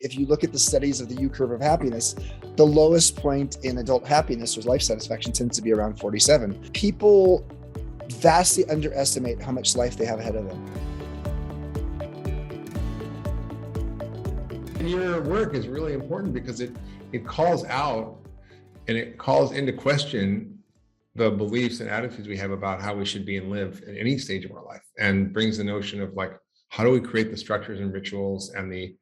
if you look at the studies of the U curve of happiness, the lowest point in adult happiness or life satisfaction tends to be around 47. People vastly underestimate how much life they have ahead of them. And your work is really important because it calls out and it calls into question the beliefs and attitudes we have about how we should be and live at any stage of our life, and brings the notion of like, how do we create the structures and rituals and the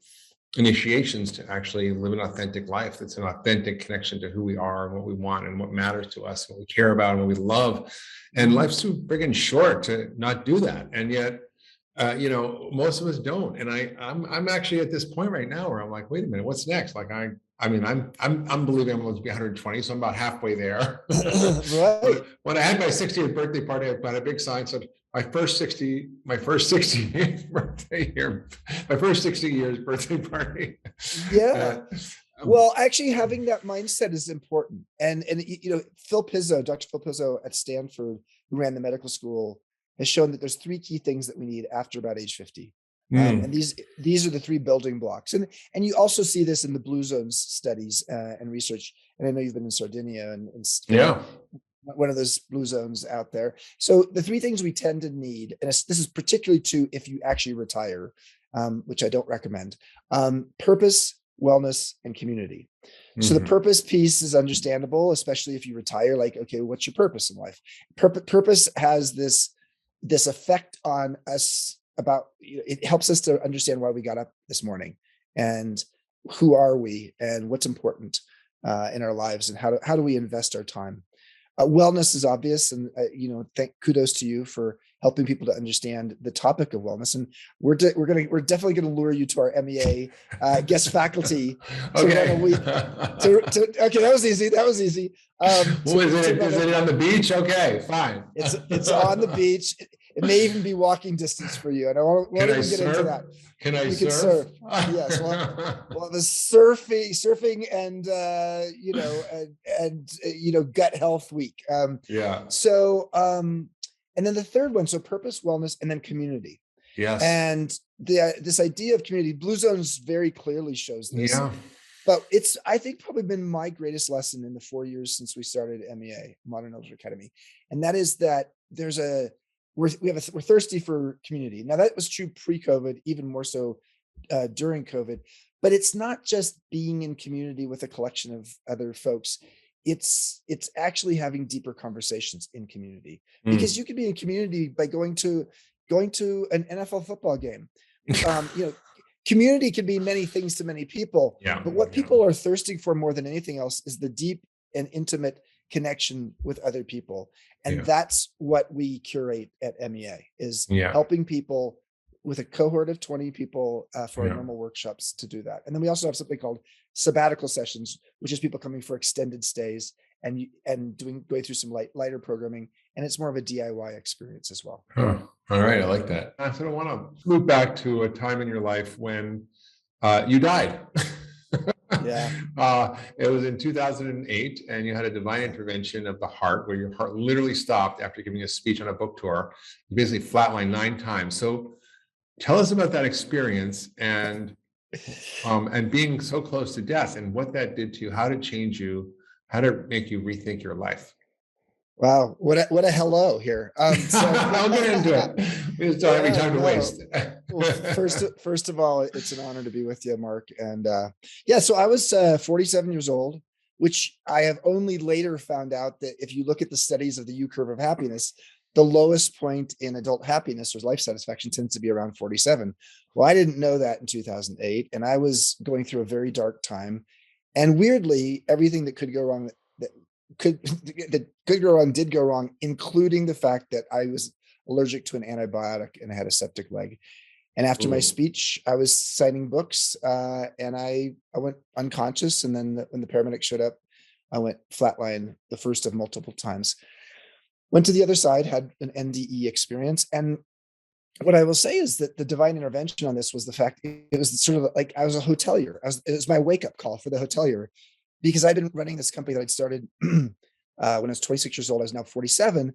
initiations to actually live an authentic life that's an authentic connection to who we are and what we want and what matters to us, what we care about and what we love. And life's too friggin' short to not do that. And yet, most of us don't. And I'm actually at this point right now where I'm like, wait a minute, what's next? Like I'm believing I'm going to be 120, so I'm about halfway there. Right. When I had my 60th birthday party, I had a big sign said, my first 60 years birthday party. Yeah. Well, actually having that mindset is important. And Dr. Phil Pizzo at Stanford, who ran the medical school, has shown that there's three key things that we need after about age 50. And these are the three building blocks. And you also see this in the blue zones studies and research. And I know you've been in Sardinia and one of those blue zones out there. So the three things we tend to need, and this is particularly true if you actually retire, which I don't recommend, purpose, wellness, and community. So the purpose piece is understandable, especially if you retire. Like, okay, what's your purpose in life? Purpose has this effect on us about, it helps us to understand why we got up this morning and who are we and what's important in our lives and how do we invest our time. Wellness is obvious, and kudos to you for helping people to understand the topic of wellness. And we're definitely going to lure you to our MEA guest faculty. Okay. Okay, that was easy. Is it on the beach? Okay, fine. It's on the beach. It may even be walking distance for you. And I won't even get into that. Can I surf? Can surf. Yes. Well, the surfing and gut health week. So, and then the third one, so purpose, wellness, and then community. Yes. And this idea of community, Blue Zones very clearly shows this. Yeah. But it's, I think, probably been my greatest lesson in the 4 years since we started MEA, Modern Elder Academy. And that is that we're thirsty for community. Now that was true pre-COVID, even more so during COVID, but it's not just being in community with a collection of other folks. It's actually having deeper conversations in community, because you could be in community by going to an NFL football game. Community can be many things to many people, but what people are thirsting for more than anything else is the deep and intimate connection with other people. And that's what we curate at MEA, is helping people with a cohort of 20 people for our normal workshops to do that. And then we also have something called sabbatical sessions, which is people coming for extended stays and going through some lighter programming. And it's more of a DIY experience as well. Huh. All right. I like that. I sort of want to move back to a time in your life when you died. It was in 2008, and you had a divine intervention of the heart, where your heart literally stopped after giving a speech on a book tour. You basically flatlined 9 times. So tell us about that experience and being so close to death and what that did to you. How did it change you? How did it make you rethink your life? Wow, what a hello here. I'll get into it. We just don't have any time to waste. Well, first of all, it's an honor to be with you, Mark. And so I was 47 years old, which I have only later found out that if you look at the studies of the U curve of happiness, the lowest point in adult happiness or life satisfaction tends to be around 47. Well, I didn't know that in 2008, and I was going through a very dark time. And weirdly, everything that could go wrong that could go wrong did go wrong, including the fact that I was allergic to an antibiotic and I had a septic leg. And after my speech, I was signing books and I went unconscious. And then when the paramedics showed up, I went flatline, the first of multiple times. Went to the other side, had an NDE experience. And what I will say is that the divine intervention on this was the fact it was sort of like I was a hotelier. It was my wake up call for the hotelier, because I'd been running this company that I'd started when I was 26 years old. I was now 47.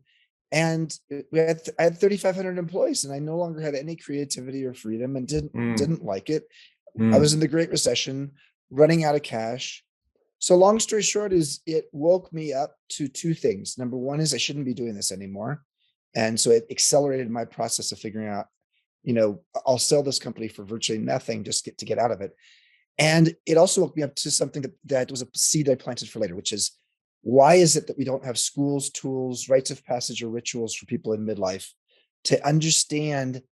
And I had 3,500 employees, and I no longer had any creativity or freedom and didn't like it. I was in the Great Recession, running out of cash. So long story short is it woke me up to two things. Number one is I shouldn't be doing this anymore. And so it accelerated my process of figuring out, I'll sell this company for virtually nothing, just to get out of it. And it also woke me up to something that was a seed I planted for later, which is, why is it that we don't have schools, tools, rites of passage, or rituals for people in midlife to understand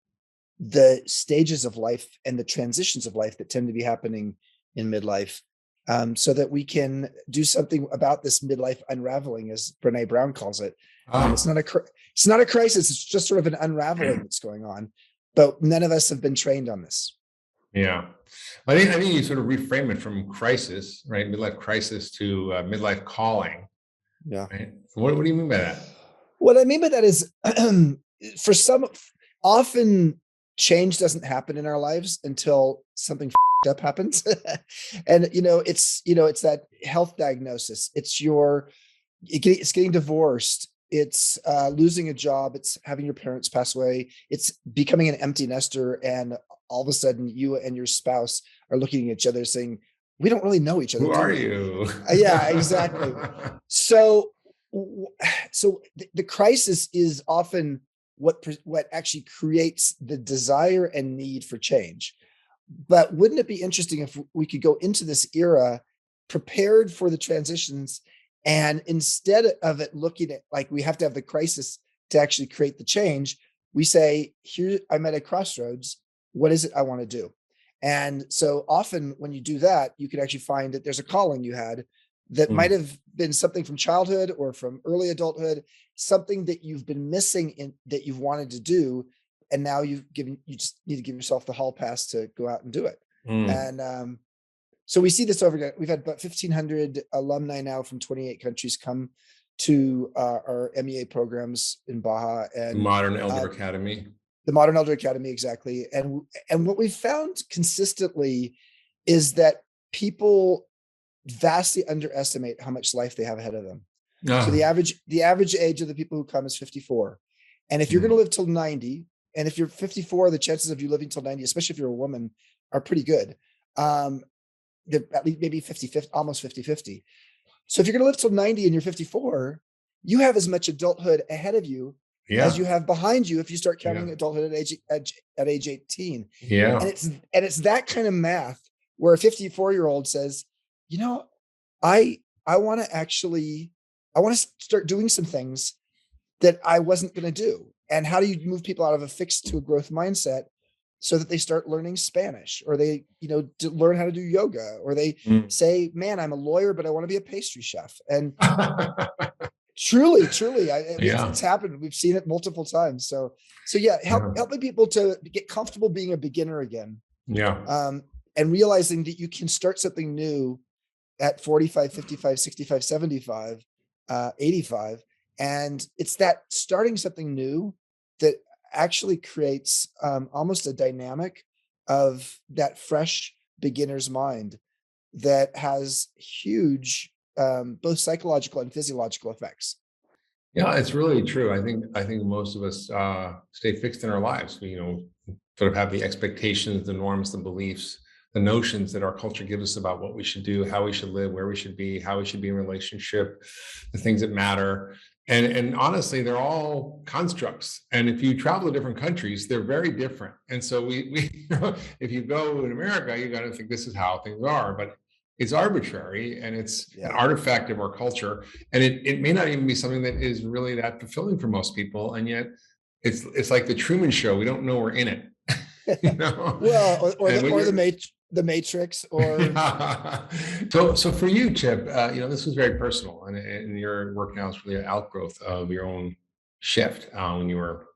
the stages of life and the transitions of life that tend to be happening in midlife, so that we can do something about this midlife unraveling, as Brene Brown calls it. It's not a crisis. It's just sort of an unraveling that's going on, but none of us have been trained on this. Yeah. I think you sort of reframe it from crisis, right? Midlife crisis to midlife calling. Yeah. Right? What do you mean by that? What I mean by that is, for some, often change doesn't happen in our lives until something up happens. And, it's that health diagnosis. It's getting divorced. It's losing a job. It's having your parents pass away. It's becoming an empty nester. And all of a sudden you and your spouse are looking at each other saying, we don't really know each other. Who are you? Yeah, exactly. So the crisis is often what actually creates the desire and need for change. But wouldn't it be interesting if we could go into this era prepared for the transitions, and instead of it looking at like we have to have the crisis to actually create the change, we say, here, I'm at a crossroads. What is it I want to do? And so often when you do that, you can actually find that there's a calling you had that might have been something from childhood or from early adulthood, something that you've been missing in that you've wanted to do. And now you just need to give yourself the hall pass to go out and do it. And so we see this over again. We've had about 1,500 alumni now from 28 countries come to our MEA programs in Baja and Modern Elder Academy. The Modern Elder Academy, exactly. And what we've found consistently is that people vastly underestimate how much life they have ahead of them. So the average age of the people who come is 54. And if you're going to live till 90, and if you're 54, the chances of you living till 90, especially if you're a woman, are pretty good. They're at least maybe 50-50, almost 50-50. So if you're going to live till 90 and you're 54, you have as much adulthood ahead of you as you have behind you if you start counting adulthood at age 18. Yeah. And it's that kind of math where a 54-year-old says, I want to start doing some things that I wasn't going to do. And how do you move people out of a fixed to a growth mindset so that they start learning Spanish, or they, learn how to do yoga, or they say, man, I'm a lawyer, but I want to be a pastry chef. And truly, it's happened. We've seen it multiple times. So helping people to get comfortable being a beginner again. Yeah. And realizing that you can start something new at 45, 55, 65, 75, 85. And it's that starting something new that actually creates almost a dynamic of that fresh beginner's mind that has huge both psychological and physiological effects. Yeah, it's really true. I think most of us stay fixed in our lives. We, sort of have the expectations, the norms, the beliefs, the notions that our culture gives us about what we should do, how we should live, where we should be, how we should be in relationship, the things that matter. And honestly, they're all constructs. And if you travel to different countries, they're very different. And so we if you go in America, you got to think this is how things are, but it's arbitrary and it's an artifact of our culture. And it may not even be something that is really that fulfilling for most people. And yet it's like the Truman Show. We don't know we're in it. Well, or the Matrix, or so for you, Chip, this was very personal, and your work now is really an outgrowth of your own shift when you were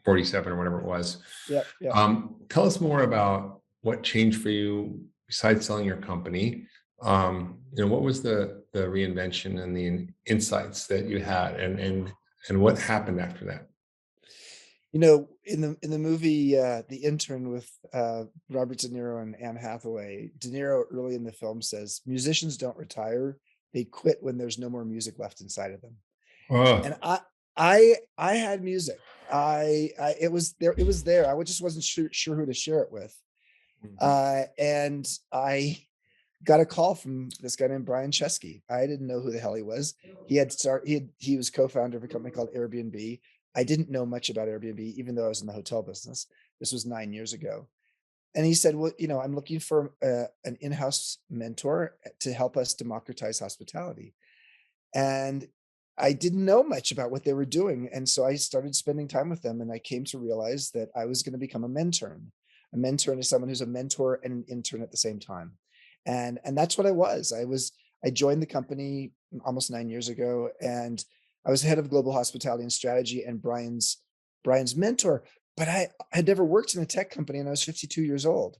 47 or whatever it was. Tell us more about what changed for you besides selling your company. What was the reinvention and the insights that you had, and what happened after that? In the movie The Intern with Robert De Niro and Anne Hathaway, De Niro early in the film says, musicians don't retire, they quit when there's no more music left inside of them. And I had music. It was there. I just wasn't sure who to share it with. And I got a call from this guy named Brian Chesky. I didn't know who the hell he was. He was co-founder of a company called Airbnb. I didn't know much about Airbnb, even though I was in the hotel business. This was 9 years ago. And he said, well, I'm looking for an in-house mentor to help us democratize hospitality. And I didn't know much about what they were doing. And so I started spending time with them, and I came to realize that I was going to become a mentern. A mentern is someone who's a mentor and an intern at the same time. And that's what I was. I joined the company almost 9 years ago, and I was head of global hospitality and strategy and Brian's mentor. But I had never worked in a tech company, and I was 52 years old.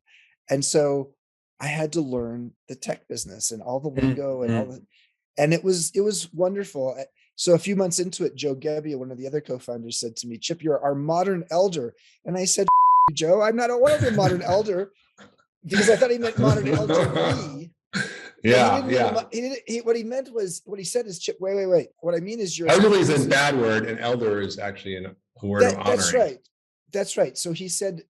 And so I had to learn the tech business and all the lingo and it was wonderful. So a few months into it, Joe Gebbia, one of the other co-founders, said to me, Chip, you're our modern elder. And I said, Joe, I'm not a modern elder, because I thought he meant modern elderly. Yeah. What he said is, Chip, wait. What I mean is elderly is a bad word, and elder is actually a word of honoring. That's right. So he said,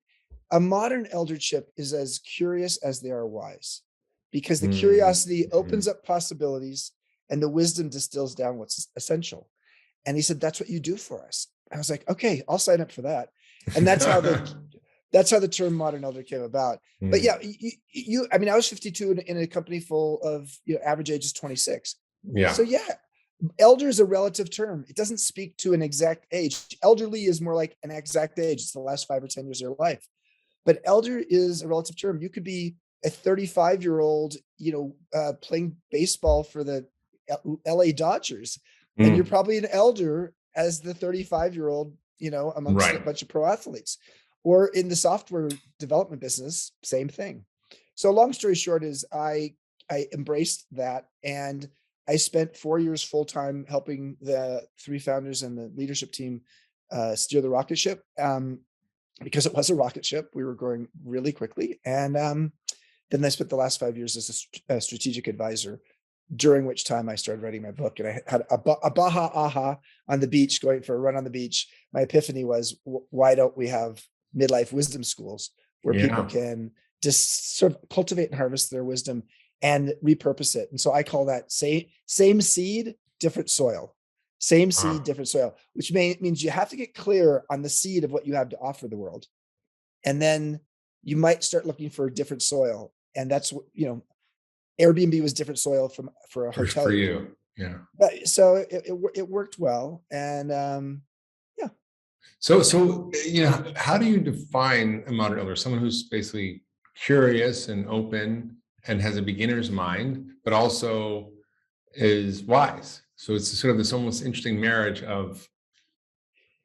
a modern elder, Chip, is as curious as they are wise, because the curiosity opens up possibilities and the wisdom distills down what's essential. And he said, that's what you do for us. I was like, okay, I'll sign up for that. And that's how the term modern elder came about. But yeah, I was 52 in a company full of, average age is 26. Yeah. So yeah, elder is a relative term. It doesn't speak to an exact age. Elderly is more like an exact age. It's the last 5 or 10 years of your life. But elder is a relative term. You could be a 35-year-old, playing baseball for the LA Dodgers, and you're probably an elder as the 35-year-old, amongst a bunch of pro athletes. Or in the software development business, same thing. So long story short is I embraced that, and I spent 4 years full-time helping the 3 founders and the leadership team steer the rocket ship. Because it was a rocket ship, we were growing really quickly. And then I spent the last 5 years as a strategic advisor, during which time I started writing my book. And I had a Baja aha on the beach, going for a run on the beach. My epiphany was, why don't we have midlife wisdom schools where people can just sort of cultivate and harvest their wisdom and repurpose it? And so I call that same seed, different soil. Same seed, different soil, which means you have to get clear on the seed of what you have to offer the world. And then you might start looking for a different soil. And that's what, Airbnb was different soil for a hotel. For you. Yeah. But so it worked well. And yeah. So, how do you define a modern elder? Someone who's basically curious and open and has a beginner's mind, but also is wise. So it's sort of this almost interesting marriage of,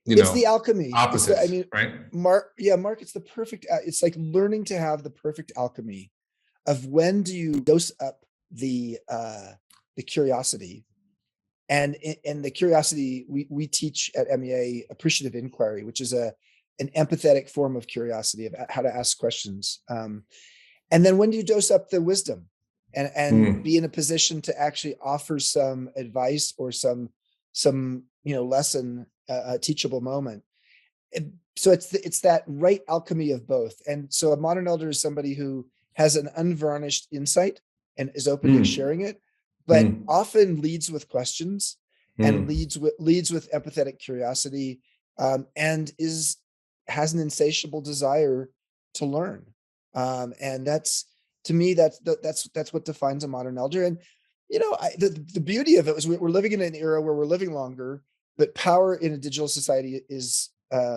it's the alchemy. Opposites, right? Mark, it's the perfect, it's like learning to have the perfect alchemy of when do you dose up the curiosity. And the curiosity, we teach at MEA appreciative inquiry, which is an empathetic form of curiosity, of how to ask questions. And then when do you dose up the wisdom and be in a position to actually offer some advice or some lesson, a teachable moment. So it's that right alchemy of both. And so a modern elder is somebody who has an unvarnished insight and is open to sharing it, but often leads with questions and leads with empathetic curiosity, and has an insatiable desire to learn. And that's, to me, that's what defines a modern elder. And the beauty of it was we're living in an era where we're living longer, but power in a digital society is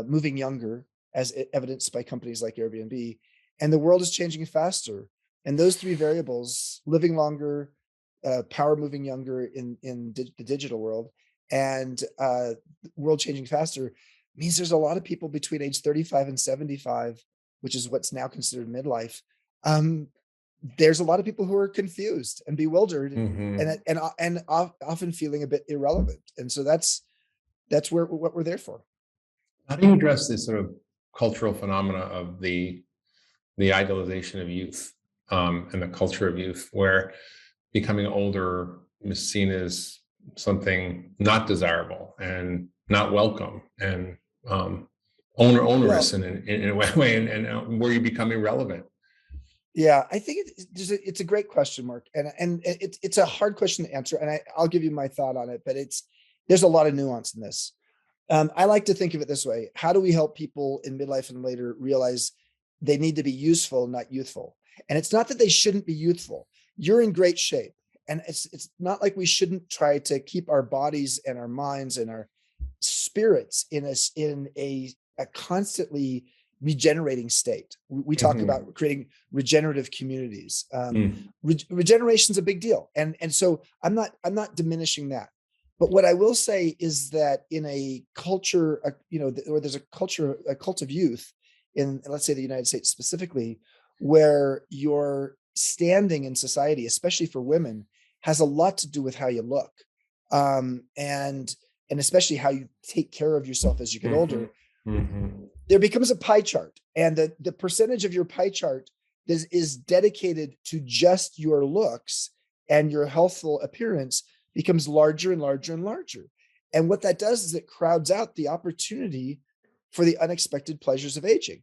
moving younger, as evidenced by companies like Airbnb, and the world is changing faster. And those 3 variables, living longer, power moving younger in the digital world, and world changing faster, means there's a lot of people between age 35 and 75, which is what's now considered midlife. There's a lot of people who are confused and bewildered, and often feeling a bit irrelevant. And so that's what we're there for. How do you address this sort of cultural phenomena of the idealization of youth, and the culture of youth, where becoming older is seen as something not desirable and not welcome and onerous in a way, and where you become irrelevant? Yeah, I think it's a great question, Mark, and it's a hard question to answer, and I'll give you my thought on it, but there's a lot of nuance in this. I like to think of it this way: how do we help people in midlife and later realize they need to be useful, not youthful? And it's not that they shouldn't be youthful. You're in great shape, and it's not like we shouldn't try to keep our bodies and our minds and our spirits in a constantly regenerating state. We talk about creating regenerative communities. Regeneration is a big deal, and so I'm not diminishing that. But what I will say is that in a culture, where there's a cult of youth in, let's say, the United States specifically, where your standing in society, especially for women, has a lot to do with how you look, and especially how you take care of yourself as you get older. There becomes a pie chart, and the percentage of your pie chart is dedicated to just your looks and your healthful appearance becomes larger and larger and larger. And what that does is it crowds out the opportunity for the unexpected pleasures of aging.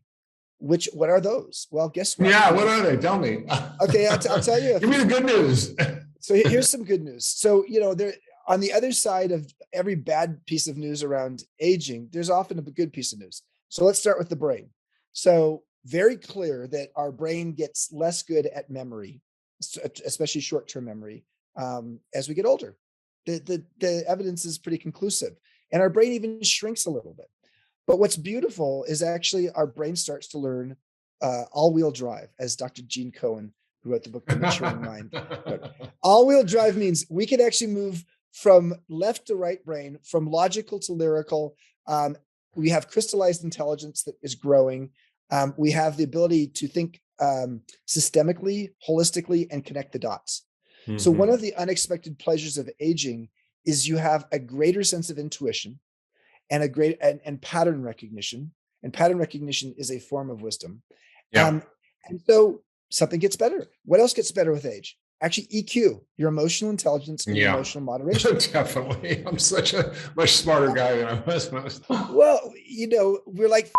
What are those? Well, guess what? Yeah, what are they? Tell me. Okay, I'll tell you. Give me the good news. So here's some good news. So, there on the other side of every bad piece of news around aging, there's often a good piece of news. So let's start with the brain. So very clear that our brain gets less good at memory, especially short-term memory, as we get older. The evidence is pretty conclusive, and our brain even shrinks a little bit. But what's beautiful is actually our brain starts to learn all-wheel drive, as Dr. Gene Cohen, who wrote the book The Maturing Mind. All-wheel drive means we can actually move from left to right brain, from logical to lyrical. We have crystallized intelligence that is growing. We have the ability to think systemically, holistically, and connect the dots. So one of the unexpected pleasures of aging is you have a greater sense of intuition and and pattern recognition. And pattern recognition is a form of wisdom. And so something gets better. What else gets better with age? Actually, EQ, your emotional intelligence and your emotional moderation. Definitely. I'm such a much smarter guy than I was when I was. Well, we're like,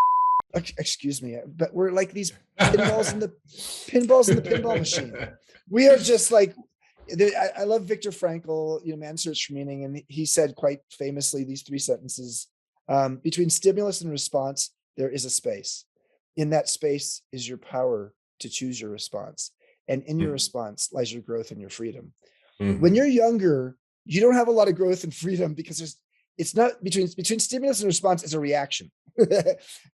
excuse me, but we're like these pinballs in the pinball machine. We are just like, I love Viktor Frankl, Man's Search for Meaning. And he said quite famously these three sentences: between stimulus and response, there is a space. In that space is your power to choose your response. And in your response lies your growth and your freedom. When you're younger, you don't have a lot of growth and freedom because it's not between stimulus and response is a reaction.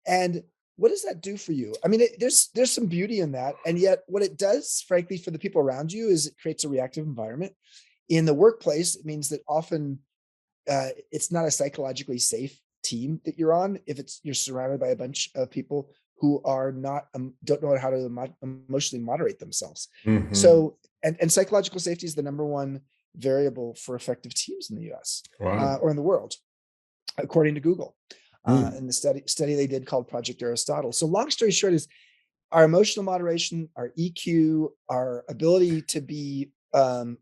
And what does that do for you? I mean, there's some beauty in that. And yet what it does, frankly, for the people around you is it creates a reactive environment. In the workplace, it means that often it's not a psychologically safe team that you're on if you're surrounded by a bunch of people who are don't know how to emotionally moderate themselves. So, and psychological safety is the number one variable for effective teams in the US or in the world, according to Google, in the study they did called Project Aristotle. So long story short is our emotional moderation, our EQ, our ability to be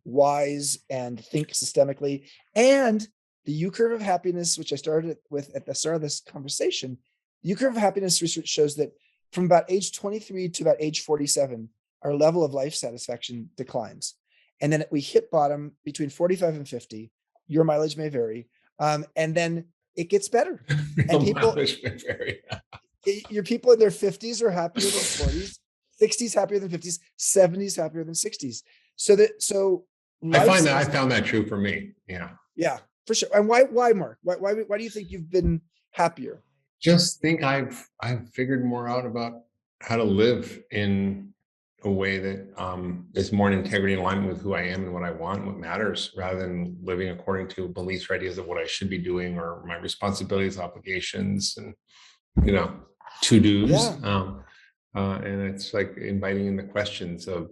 wise and think systemically, and the U curve of happiness, which I started with at the start of this conversation. The U curve of happiness research shows that from about age 23 to about age 47, our level of life satisfaction declines. And then we hit bottom between 45 and 50. Your mileage may vary. And then it gets better. And your people in their 50s are happier than 40s, 60s happier than 50s, 70s happier than 60s. So I found that true for me. Yeah, for sure. And why, Mark? Why do you think you've been happier? Just think I've figured more out about how to live in a way that is more in integrity and alignment with who I am and what I want, what matters, rather than living according to beliefs or ideas of what I should be doing or my responsibilities, obligations, and to-dos. And it's like inviting in the questions of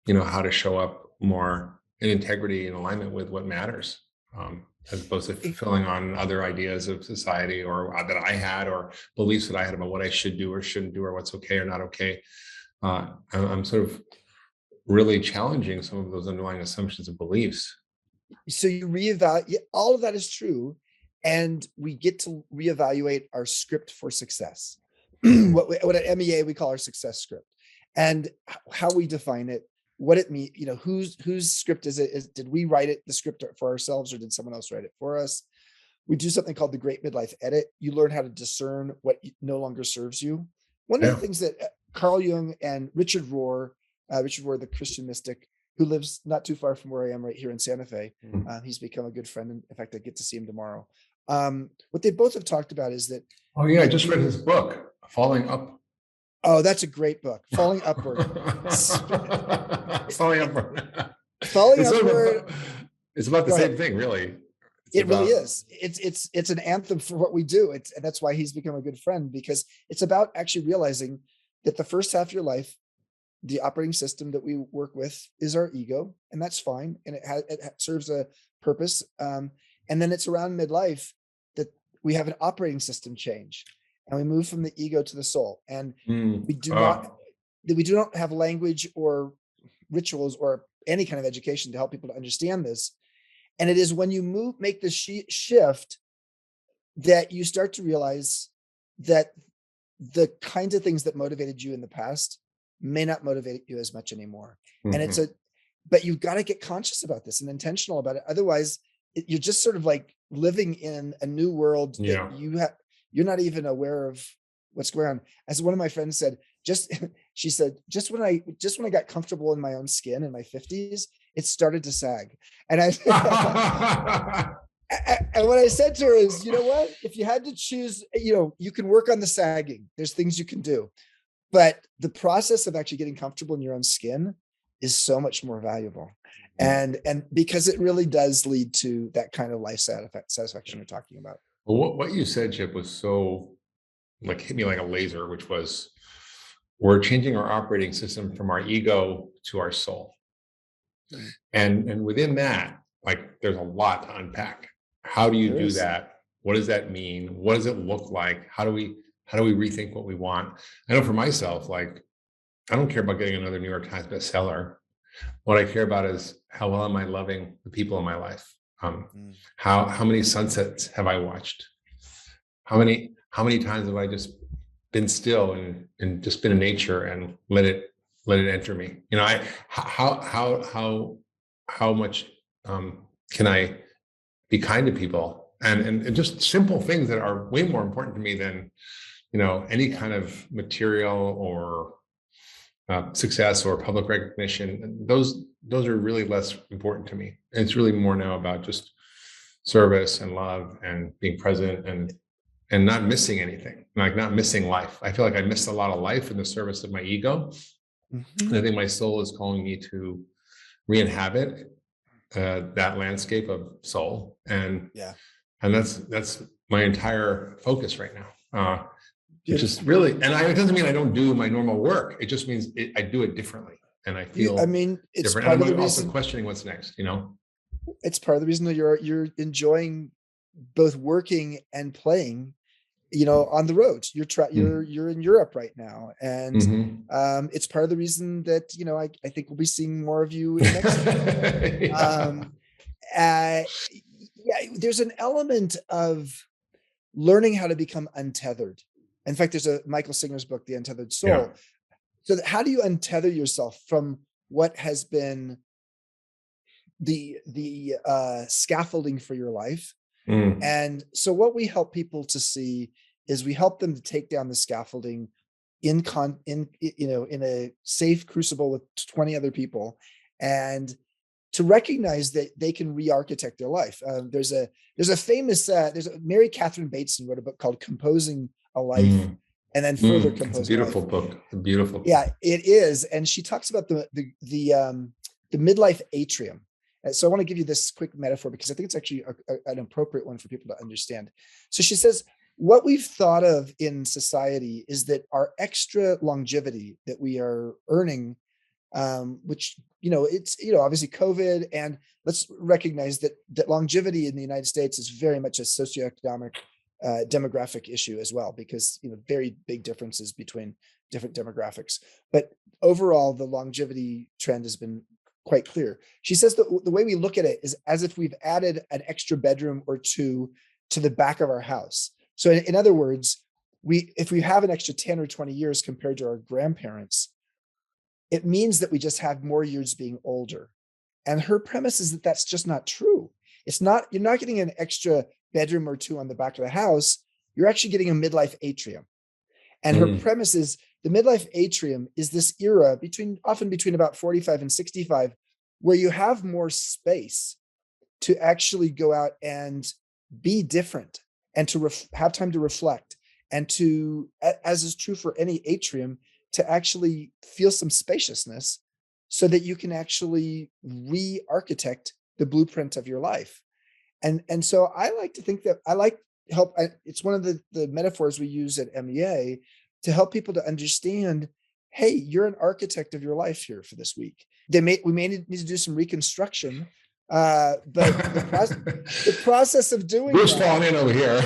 how to show up more in integrity and alignment with what matters. As opposed to fulfilling on other ideas of society or that I had, or beliefs that I had about what I should do or shouldn't do, or what's okay or not okay. I'm sort of really challenging some of those underlying assumptions and beliefs. So you reevaluate, all of that is true. And we get to reevaluate our script for success. What at MEA, we call our success script. and how we define it, what it means, whose script is it? Did we write it, the script for ourselves, or did someone else write it for us? We do something called the Great Midlife Edit. You learn how to discern what no longer serves you. One of the things that Carl Jung and Richard Rohr, the Christian mystic, who lives not too far from where I am right here in Santa Fe. He's become a good friend. In fact, I get to see him tomorrow. What they both have talked about is that. Oh yeah, I just read his book, Falling Up. Oh, that's a great book, Falling Upward. Falling Upward. Falling Upward. It's about the same thing, really. Really is. It's an anthem for what we do. And that's why he's become a good friend, because it's about actually realizing that the first half of your life, the operating system that we work with is our ego, and that's fine. And it serves a purpose. And then it's around midlife that we have an operating system change, and we move from the ego to the soul. And we do not have language or rituals or any kind of education to help people to understand this. And it is when you make the shift that you start to realize that the kinds of things that motivated you in the past may not motivate you as much anymore. And but you've got to get conscious about this and intentional about it. Otherwise, you're just sort of like living in a new world that you're not even aware of what's going on. As one of my friends said, she said, just when I got comfortable in my own skin in my 50s, it started to sag. And and what I said to her is, you know what, if you had to choose, you can work on the sagging. There's things you can do, but the process of actually getting comfortable in your own skin is so much more valuable. And because it really does lead to that kind of life satisfaction you're talking about. Well, what you said, Chip, was so hit me like a laser, which was, we're changing our operating system from our ego to our soul. And within that, there's a lot to unpack. How do you do that? What does that mean? What does it look like? How do we rethink what we want? I know for myself, I don't care about getting another New York Times bestseller. What I care about is, how well am I loving the people in my life? How many sunsets have I watched? How many times have I just been still and just been in nature and let it enter me? How much can I be kind to people, and just simple things that are way more important to me than any kind of material or success or public recognition. Those are really less important to me. And it's really more now about just service and love and being present and not missing anything, not missing life. I feel like I missed a lot of life in the service of my ego. And I think my soul is calling me to re-inhabit that landscape of soul. And that's my entire focus right now. Which is really, and it doesn't mean I don't do my normal work. It just means I do it differently, and I feel. It's different. part And of the I'm also reason. questioning what's next. It's part of the reason that you're enjoying both working and playing. On the road. You're in Europe right now, and it's part of the reason that I think we'll be seeing more of you in Mexico. There's an element of learning how to become untethered. In fact, there's a Michael Singer's book, The Untethered Soul. So how do you untether yourself from what has been the scaffolding for your life? And so what we help people to see is we help them to take down the scaffolding in a safe crucible with 20 other people, and to recognize that they can re-architect their life. There's a famous Mary Catherine Bateson wrote a book called Composing a Life, and then further compose. It's a beautiful book. A beautiful book. Yeah, it is. And she talks about the midlife atrium. And so I want to give you this quick metaphor because I think it's actually an appropriate one for people to understand. So she says, what we've thought of in society is that our extra longevity that we are earning, which, it's, obviously COVID, and let's recognize that longevity in the United States is very much a socioeconomic demographic issue as well, because, very big differences between different demographics. But overall, the longevity trend has been quite clear. She says that the way we look at it is as if we've added an extra bedroom or two to the back of our house. So in other words, if we have an extra 10 or 20 years compared to our grandparents, it means that we just have more years being older. And her premise is that that's just not true. It's not, you're not getting an extra bedroom or two on the back of the house. You're actually getting a midlife atrium. And her premise is the midlife atrium is this era often between about 45 and 65, where you have more space to actually go out and be different and to have time to reflect and to, as is true for any atrium, to actually feel some spaciousness so that you can actually re-architect the blueprint of your life. And so I like to think that it's one of the metaphors we use at MEA to help people to understand, hey, you're an architect of your life here for this week. We may need to do some reconstruction, but the process of doing Bruce that, falling in over here.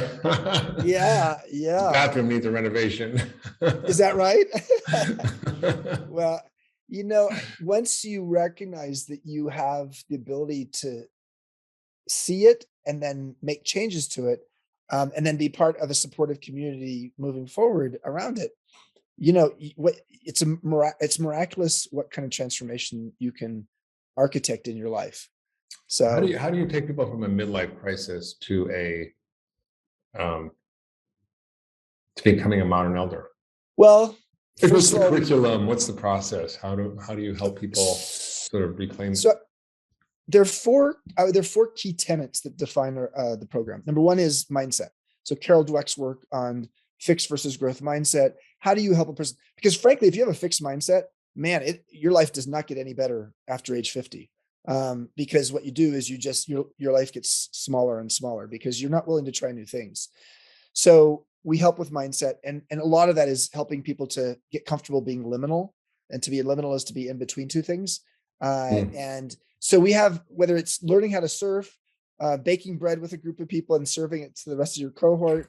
Yeah. The bathroom needs a renovation. Is that right? Well, once you recognize that you have the ability to see it and then make changes to it, and then be part of a supportive community moving forward around it, it's miraculous what kind of transformation you can architect in your life. So how do you take people from a midlife crisis to becoming a modern elder? Well, what's the curriculum? What's the process? How do you help people sort of reclaim? So there are four key tenets that define the program. Number one is mindset. So Carol Dweck's work on fixed versus growth mindset. How do you help a person? Because frankly, if you have a fixed mindset, man, your life does not get any better after age 50. Because what you do is your life gets smaller and smaller because you're not willing to try new things. So we help with mindset. And a lot of that is helping people to get comfortable being liminal, and to be liminal is to be in between two things. And so we have, whether it's learning how to surf, baking bread with a group of people and serving it to the rest of your cohort,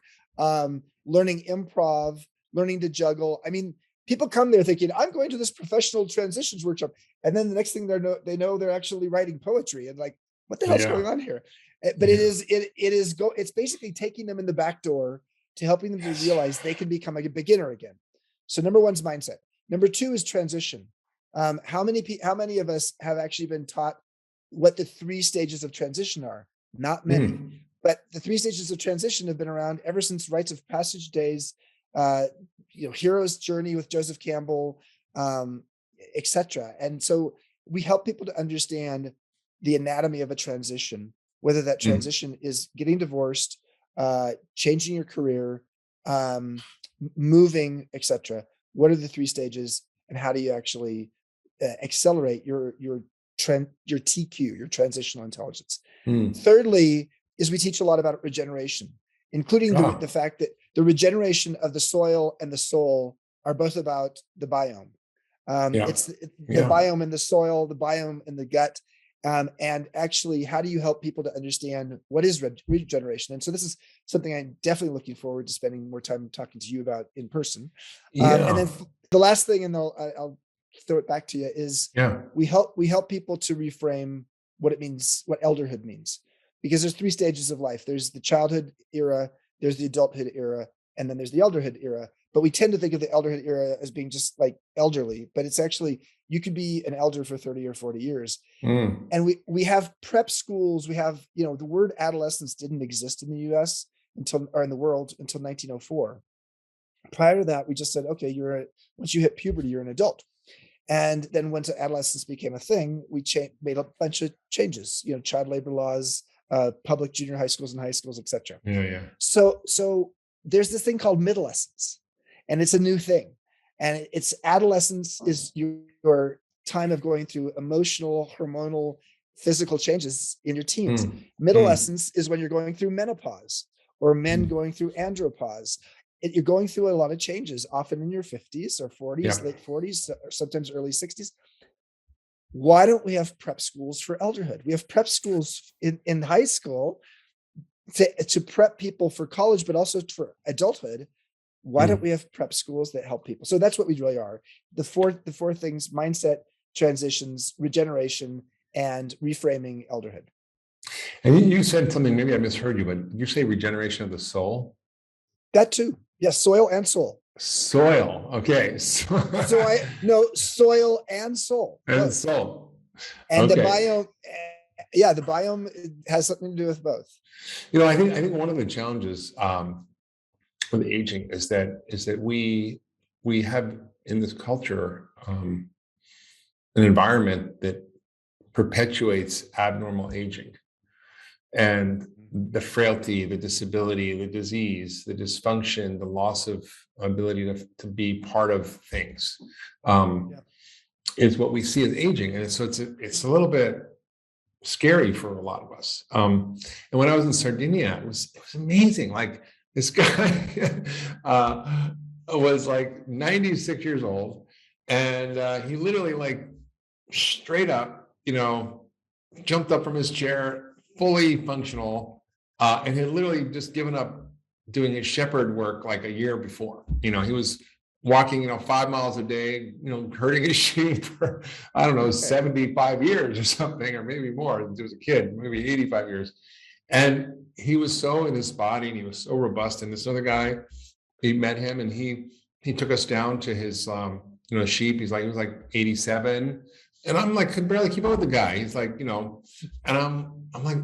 learning improv, learning to juggle. I mean, people come there thinking, I'm going to this professional transitions workshop. And then the next thing they know they're actually writing poetry, and like, what the hell's going on here? But it's basically taking them in the back door to helping them to realize they can become a beginner again. So number one's mindset. Number two is transition. How many of us have actually been taught what the 3 stages of transition are? Not many, but the 3 stages of transition have been around ever since rites of passage days, hero's journey with Joseph Campbell, etc. And so we help people to understand the anatomy of a transition, whether that transition is getting divorced, changing your career, moving, etc. What are the 3 stages, and how do you actually accelerate your TQ, your transitional intelligence? Thirdly, is we teach a lot about regeneration, including the fact that the regeneration of the soil and the soul are both about the biome. It's the biome in the soil, the biome in the gut. And actually, how do you help people to understand what is regeneration? And so this is something I'm definitely looking forward to spending more time talking to you about in person. And then the last thing, and I'll throw it back to you, is we help people to reframe what it means, what elderhood means, because there's 3 stages of life. There's the childhood era, there's the adulthood era, and then there's the elderhood era. But we tend to think of the elderhood era as being just like elderly, but it's actually, you could be an elder for 30 or 40 years. And we have prep schools. We have, the word adolescence didn't exist in the US in the world until 1904. Prior to that, we just said, okay, once you hit puberty, you're an adult. And then once adolescence became a thing, we made a bunch of changes, child labor laws, public junior high schools and high schools, etc. So there's this thing called midolescence, and it's a new thing. And it's adolescence is your time of going through emotional, hormonal, physical changes in your teens. Midolescence is when you're going through menopause, or men going through andropause. You're going through a lot of changes, often in your 50s or 40s, late 40s, or sometimes early 60s. Why don't we have prep schools for elderhood? We have prep schools in high school to prep people for college, but also for adulthood. Why don't we have prep schools that help people? So that's what we really are. The four things: mindset, transitions, regeneration, and reframing elderhood. And you said something, maybe I misheard you, but did you say regeneration of the soul? That too. Yes, soil and soul. Soil. Okay. Soil and soul. And Both. soul. And the Okay. biome, the biome has something to do with both. I think one of the challenges with aging is that we have in this culture an environment that perpetuates abnormal aging and the frailty, the disability, the disease, the dysfunction, the loss of ability to be part of things is what we see as aging. And so it's a little bit scary for a lot of us. And when I was in Sardinia, it was amazing. Like this guy was like 96 years old, and he literally like straight up, jumped up from his chair, fully functional, and had literally just given up doing his shepherd work like a year before. He was walking, 5 miles a day, herding his sheep for, I don't know, 75 years or something, or maybe more. He was a kid, maybe 85 years. And he was so in his body and he was so robust. And this other guy, he met him and he took us down to his, sheep. He was like 87. And I'm like, could barely keep up with the guy. He's like, and I'm like,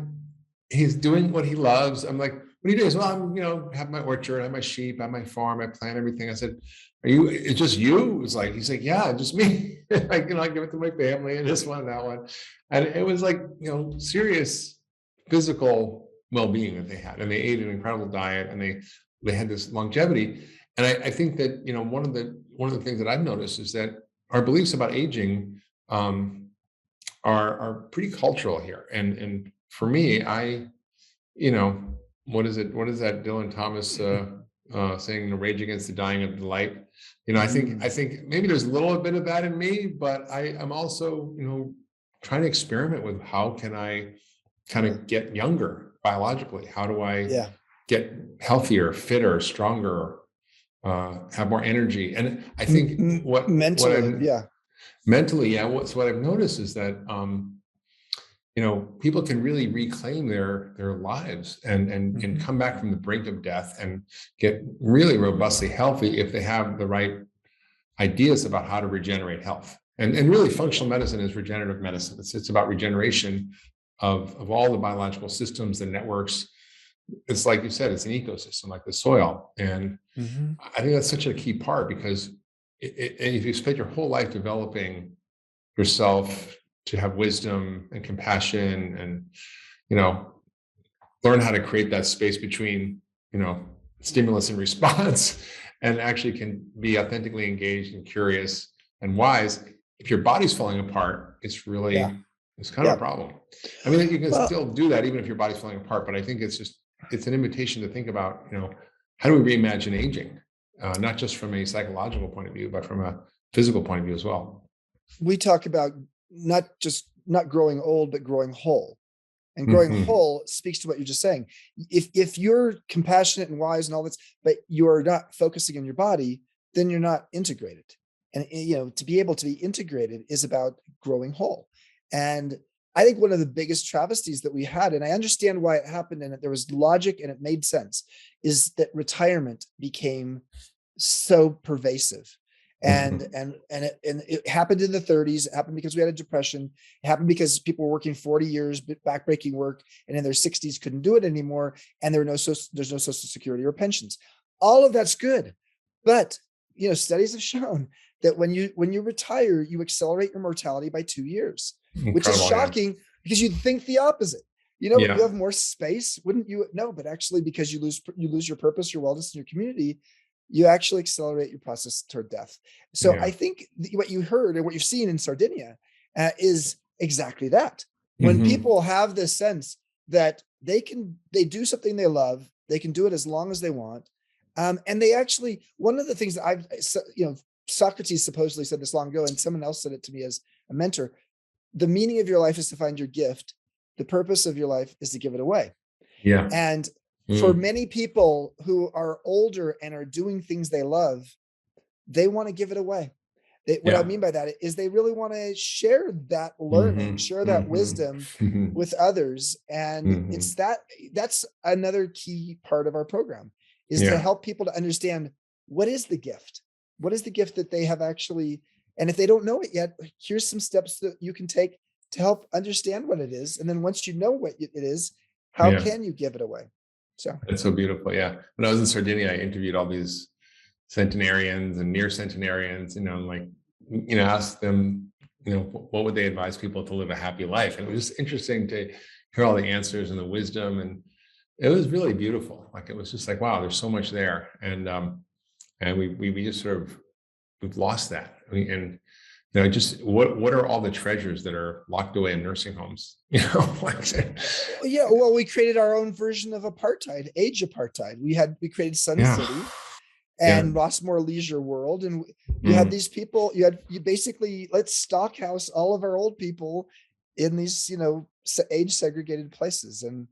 he's doing what he loves. I'm like, what do you do? Well, I'm, have my orchard, I have my sheep, I have my farm, I plant everything. I said, it's just you? It was like, he's like, yeah, just me. I give it to my family and this one and that one. And it was like, serious physical well-being that they had. And they ate an incredible diet and they had this longevity. And I think that, one of the things that I've noticed is that our beliefs about aging are pretty cultural here. And for me, what is it? What is that Dylan Thomas saying? The rage against the dying of the light. I think maybe there's a little bit of that in me, but I'm also, trying to experiment with how can I kind of get younger biologically? How do I get healthier, fitter, stronger, have more energy? And I think mentally, what I've noticed is that people can really reclaim their lives and come back from the brink of death and get really robustly healthy if they have the right ideas about how to regenerate health. And really, functional medicine is regenerative medicine. It's about regeneration of all the biological systems and networks. It's like you said, it's an ecosystem like the soil. And I think that's such a key part, because if you spend your whole life developing yourself to have wisdom and compassion and, learn how to create that space between, stimulus and response, and actually can be authentically engaged and curious and wise. If your body's falling apart, it's really, it's kind of a problem. I mean, you can still do that even if your body's falling apart, but I think it's an invitation to think about, how do we reimagine aging? Not just from a psychological point of view, but from a physical point of view as well. We talk about not growing old, but growing whole. And growing whole speaks to what you're just saying. If you're compassionate and wise and all this, but you're not focusing on your body, then you're not integrated. And to be able to be integrated is about growing whole. And I think one of the biggest travesties that we had, and I understand why it happened, and there was logic and it made sense, is that retirement became so pervasive. And it happened in the 30s. It happened because we had a depression. It happened because people were working 40 years, backbreaking work, and in their 60s couldn't do it anymore. And there's no social security or pensions. All of that's good, but studies have shown that when you retire, you accelerate your mortality by 2 years, which is shocking because you'd think the opposite. You have more space, wouldn't you? No, but actually, because you lose your purpose, your wellness, and your community, you actually accelerate your process toward death. So I think what you heard and what you've seen in Sardinia is exactly that. When people have this sense that they do something they love, they can do it as long as they want. And they actually, one of the things that Socrates supposedly said this long ago, and someone else said it to me as a mentor, the meaning of your life is to find your gift. The purpose of your life is to give it away. Yeah. And for many people who are older and are doing things they love, they want to give it away. What I mean by that is they really want to share that learning, share that wisdom with others. And that's another key part of our program is to help people to understand what is the gift? What is the gift that they have actually, and if they don't know it yet, here's some steps that you can take to help understand what it is. And then once you know what it is, how Yeah. can you give it away? So That's so beautiful. Yeah. When I was in Sardinia, I interviewed all these centenarians and near centenarians, and like, asked them, what would they advise people to live a happy life? And it was just interesting to hear all the answers and the wisdom. And it was really beautiful. Like, it was just like, wow, there's so much there. And we just sort of, we've lost that. And just what are all the treasures that are locked away in nursing homes? yeah, well, we created our own version of apartheid, age apartheid. We created Sun City and Rossmore Leisure World, and you had these people. You basically, let's stockhouse all of our old people in these age segregated places. And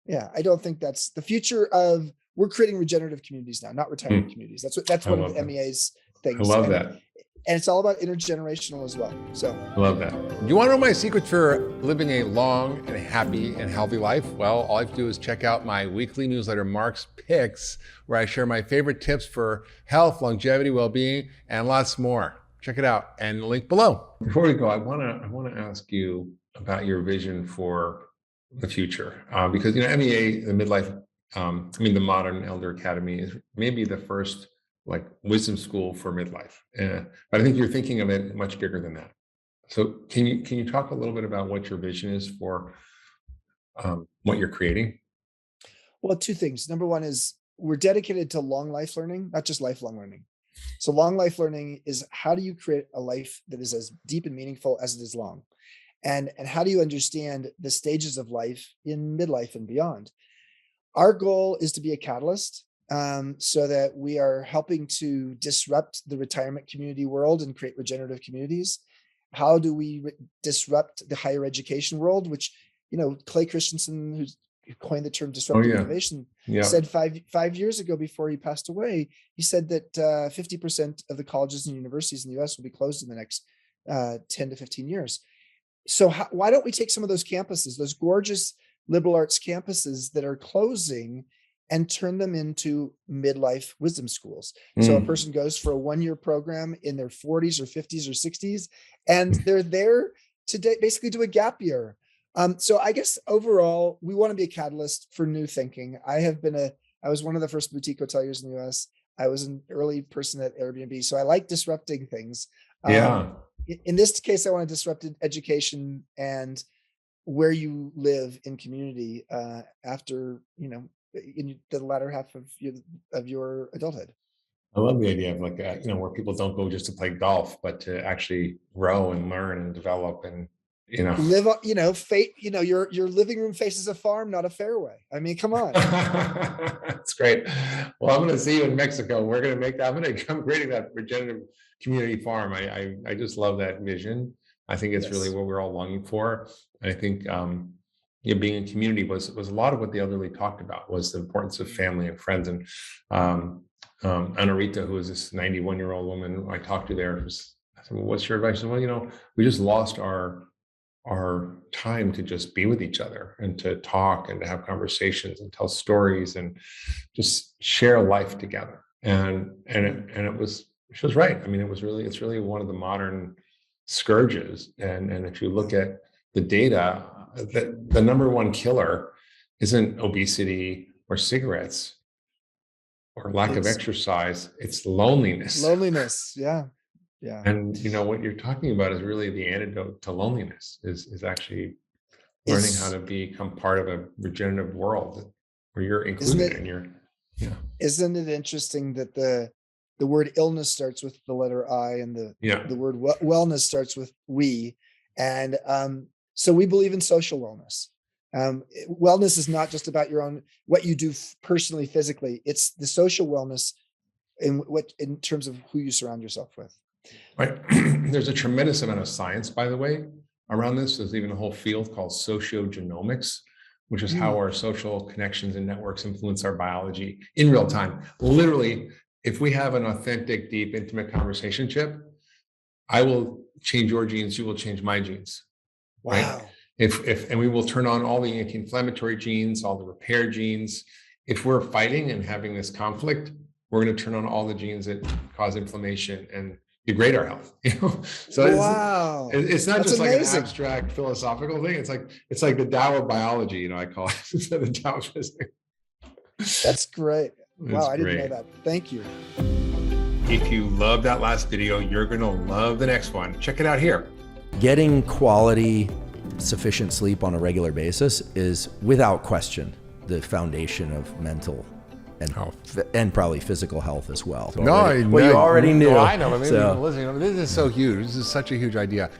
yeah, I don't think that's the future of. We're creating regenerative communities now, not retirement communities. That's one of the MEA's things. I love that. And it's all about intergenerational as well. So I love that. Do you want to know my secret for living a long and happy and healthy life? Well, all I have to do is check out my weekly newsletter, Mark's Picks, where I share my favorite tips for health, longevity, well-being, and lots more. Check it out, and the link below. Before we go, I want to ask you about your vision for the future, because MEA, the Midlife, the Modern Elder Academy, is maybe the first like wisdom school for midlife. But I think you're thinking of it much bigger than that. So can you talk a little bit about what your vision is for what you're creating? Well, two things. Number one is we're dedicated to long life learning, not just lifelong learning. So long life learning is how do you create a life that is as deep and meaningful as it is long? And how do you understand the stages of life in midlife and beyond? Our goal is to be a catalyst so that we are helping to disrupt the retirement community world and create regenerative communities. How do we disrupt the higher education world, which, Clay Christensen, who coined the term disruptive innovation, said five years ago before he passed away, he said that 50% of the colleges and universities in the US will be closed in the next 10 to 15 years. So why don't we take some of those campuses, those gorgeous liberal arts campuses that are closing, and turn them into midlife wisdom schools. So a person goes for a 1-year program in their 40s or 50s or 60s, and they're there to basically do a gap year. So I guess overall, we want to be a catalyst for new thinking. I was one of the first boutique hoteliers in the US. I was an early person at Airbnb. So I like disrupting things. In this case, I want to disrupt education and where you live in community after, in the latter half of your adulthood. I love the idea of like, where people don't go just to play golf, but to actually grow and learn and develop and, live, your living room faces a farm, not a fairway. I mean, come on. That's great. Well, I'm going to see you in Mexico. I'm creating that regenerative community farm. I just love that vision. I think it's really what we're all longing for. And I think, being in community was a lot of what the elderly talked about, was the importance of family and friends. And Anarita, who is this 91-year-old woman I talked to there, I said, well, what's your advice? She said, well, we just lost our time to just be with each other and to talk and to have conversations and tell stories and just share life together. And she was right. I mean, it's really one of the modern scourges. And if you look at the data, the number one killer isn't obesity or cigarettes or lack of exercise. It's loneliness. Yeah. And what you're talking about is really the antidote to loneliness is actually learning how to become part of a regenerative world where you're included. Isn't it interesting that the word illness starts with the letter I, and the word wellness starts with we. And so we believe in social wellness. Wellness is not just about what you do personally, physically. It's the social wellness in terms of who you surround yourself with. Right. There's a tremendous amount of science, by the way, around this. There's even a whole field called sociogenomics, which is how our social connections and networks influence our biology in real time. Literally, if we have an authentic, deep, intimate conversation, Chip, I will change your genes, you will change my genes. Wow. Right? And we will turn on all the anti-inflammatory genes, all the repair genes. If we're fighting and having this conflict, we're going to turn on all the genes that cause inflammation and degrade our health. So wow, it's not that's just amazing. like an abstract philosophical thing. It's like the Tao of biology, I call it, instead of the Tao of physics. That's great. Wow, I didn't know great. that. Thank you. If you love that last video, you're going to love the next one. Check it out here. Getting quality, sufficient sleep on a regular basis is without question the foundation of mental and health and probably physical health as well. You already knew. No, I know. I mean, So- listen, this is so huge. This is such a huge idea.